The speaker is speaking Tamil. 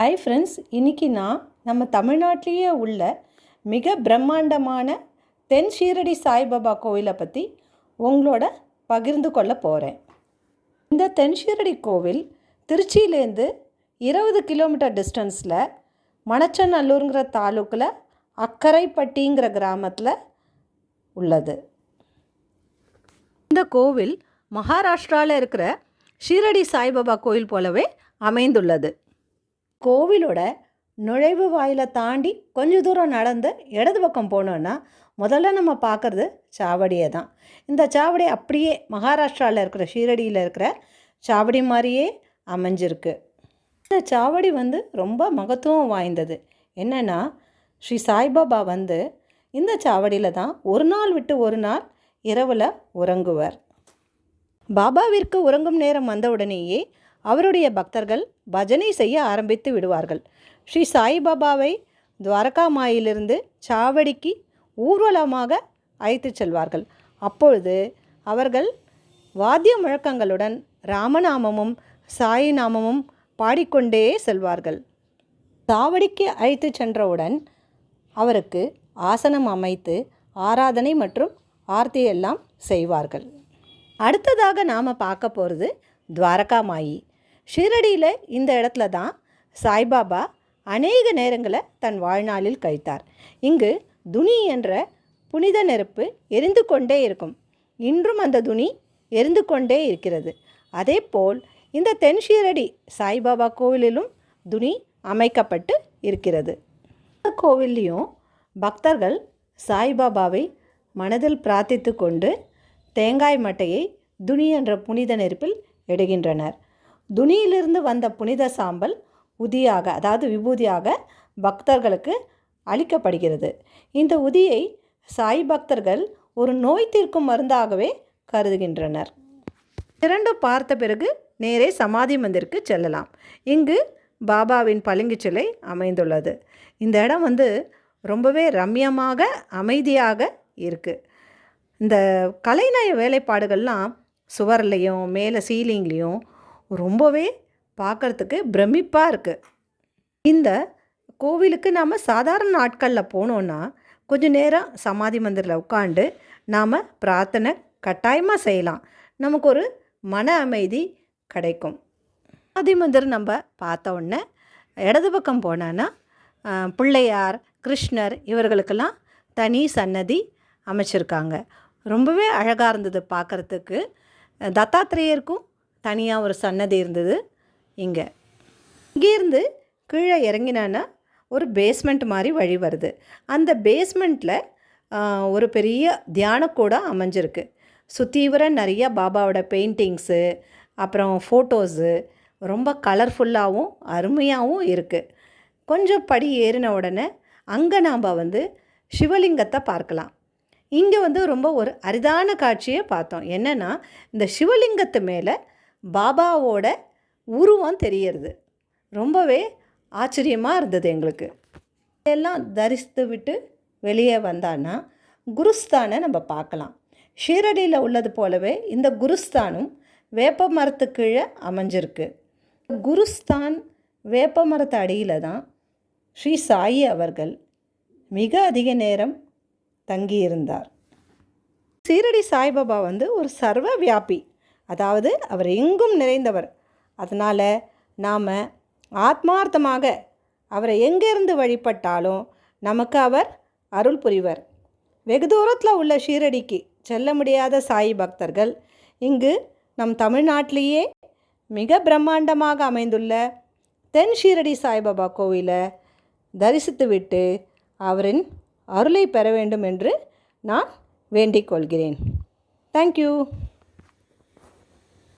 ஹாய் ஃப்ரெண்ட்ஸ், இன்றைக்கி நான் நம்ம தமிழ்நாட்டிலேயே உள்ள மிக பிரம்மாண்டமான தென் ஷீரடி சாய்பாபா கோவிலை பற்றி உங்களோட பகிர்ந்து கொள்ள போகிறேன். இந்த தென் ஷீரடி கோவில் திருச்சியிலேருந்து 20 கிலோமீட்டர் டிஸ்டன்ஸில் மணச்சநல்லூருங்கிற தாலுக்கில் அக்கரைப்பட்டிங்கிற கிராமத்தில் உள்ளது. இந்த கோவில் மகாராஷ்டிராவில் இருக்கிற ஷீரடி சாய்பாபா கோவில் போலவே அமைந்துள்ளது. கோவிலோட நுழைவு வாயிலை தாண்டி கொஞ்சம் தூரம் நடந்து இடது பக்கம் போனோன்னா முதல்ல நம்ம பார்க்குறது சாவடியை தான். இந்த சாவடி அப்படியே மகாராஷ்டிராவில் இருக்கிற ஷீரடியில் இருக்கிற சாவடி மாதிரியே அமைஞ்சிருக்கு. இந்த சாவடி ரொம்ப மகத்துவம் வாய்ந்தது. என்னென்னா, ஸ்ரீ சாய்பாபா இந்த சாவடியில் தான் ஒரு நாள் விட்டு ஒரு நாள் இரவில் உறங்குவர். பாபாவிற்கு உறங்கும் நேரம் வந்தவுடனேயே அவருடைய பக்தர்கள் பஜனை செய்ய ஆரம்பித்து விடுவார்கள். ஸ்ரீ சாய்பாபாவை துவாரகா மாயிலிருந்து சாவடிக்கு ஊர்வலமாக அழைத்து செல்வார்கள். அப்பொழுது அவர்கள் வாத்திய முழக்கங்களுடன் ராமநாமமும் சாய் நாமமும் பாடிக்கொண்டே செல்வார்கள். சாவடிக்கு அழைத்து சென்றவுடன் அவருக்கு ஆசனம் அமைத்து ஆராதனை மற்றும் ஆர்த்தி எல்லாம் செய்வார்கள். அடுத்ததாக நாம் பார்க்க போகிறது துவாரகா மாயி. ஷீரடியில் இந்த இடத்துல தான் சாய்பாபா அநேக நேரங்களை தன் வாழ்நாளில் கழித்தார். இங்கு துனி என்ற புனித நெருப்பு எரிந்து கொண்டே இருக்கும். இன்றும் அந்த துனி எரிந்து கொண்டே இருக்கிறது. அதே போல் இந்த தென் ஷீரடி சாய்பாபா கோவிலிலும் துனி அமைக்கப்பட்டு இருக்கிறது. இந்த கோவில்லையும் பக்தர்கள் சாய்பாபாவை மனதில் பிரார்த்தித்து கொண்டு தேங்காய் மட்டையை துனி என்ற புனித நெருப்பில் இடுகின்றனர். துனியிலிருந்து வந்த புனித சாம்பல் உதியாக, அதாவது விபூதியாக பக்தர்களுக்கு அளிக்கப்படுகிறது. இந்த உதியை சாய் பக்தர்கள் ஒரு நோய் தீர்க்கும் மருந்தாகவே கருதுகின்றனர். இரண்டு பார்த்த பிறகு நேரே சமாதி மந்திருக்கு செல்லலாம். இங்கு பாபாவின் பளிங்கு சிலை அமைந்துள்ளது. இந்த இடம் ரொம்பவே ரம்யமாக அமைதியாக இருக்குது. இந்த கலைநய வேலைப்பாடுகள்லாம் சுவர்லேயும் மேலே சீலிங்லேயும் ரொம்பவே பார்க்குறதுக்கு பிரமிப்பாக இருக்குது. இந்த கோவிலுக்கு நாம் சாதாரண நாட்களில் போனோன்னா கொஞ்சம் நேரம் சமாதி மந்திரில் உட்காந்து நாம் பிரார்த்தனை கட்டாயமாக செய்யலாம். நமக்கு ஒரு மன அமைதி கிடைக்கும். சமாதி மந்திரம் நம்ம பார்த்த உடனே இடது பக்கம் போனோன்னா பிள்ளையார், கிருஷ்ணர் இவர்களுக்கெல்லாம் தனி சன்னதி அமைச்சிருக்காங்க. ரொம்பவே அழகாக இருந்தது பார்க்குறதுக்கு. தத்தாத்திரேயருக்கும் தனியாக ஒரு சன்னதி இருந்தது. இங்கேருந்து கீழே இறங்கினான்னா ஒரு பேஸ்மெண்ட் மாதிரி வழி வருது. அந்த பேஸ்மெண்ட்டில் ஒரு பெரிய தியானக்கூடம் அமைஞ்சிருக்கு. சுத்தீவிர நிறைய பாபாவோட பெயிண்டிங்ஸு, அப்புறம் ஃபோட்டோஸு ரொம்ப கலர்ஃபுல்லாகவும் அருமையாகவும் இருக்குது. கொஞ்சம் படி ஏறின உடனே அங்கே நாம் சிவலிங்கத்தை பார்க்கலாம். இங்கே ரொம்ப ஒரு அரிதான காட்சியை பார்த்தோம். என்னென்னா, இந்த சிவலிங்கத்து மேலே பாபாவோட உருவம் தெரியறது. ரொம்பவே ஆச்சரியமாக இருந்தது எங்களுக்கு. எல்லாம் தரிசித்து விட்டு வெளியே வந்தான்னா குருஸ்தானை நம்ம பார்க்கலாம். ஷீரடியில் உள்ளது போலவே இந்த குருஸ்தானும் வேப்ப மரத்து கீழே அமைஞ்சிருக்கு. குருஸ்தான் வேப்ப மரத்து அடியில் தான் ஸ்ரீ சாயி அவர்கள் மிக அதிக நேரம் தங்கியிருந்தார். ஷீரடி சாய்பாபா ஒரு சர்வ வியாபி, அதாவது அவர் எங்கும் நிறைந்தவர். அதனால் நாம் ஆத்மார்த்தமாக அவரை எங்கேருந்து வழிபட்டாலும் நமக்கு அவர் அருள் புரிவர். வெகு தூரத்தில் உள்ள ஷீரடிக்கு செல்ல முடியாத சாய் பக்தர்கள் இங்கு நம் தமிழ்நாட்டிலேயே மிக பிரம்மாண்டமாக அமைந்துள்ள தென் ஷீரடி சாய்பாபா கோவிலை தரிசித்துவிட்டு அவரின் அருளை பெற வேண்டும் என்று நான் வேண்டிக் கொள்கிறேன். தேங்க்யூ.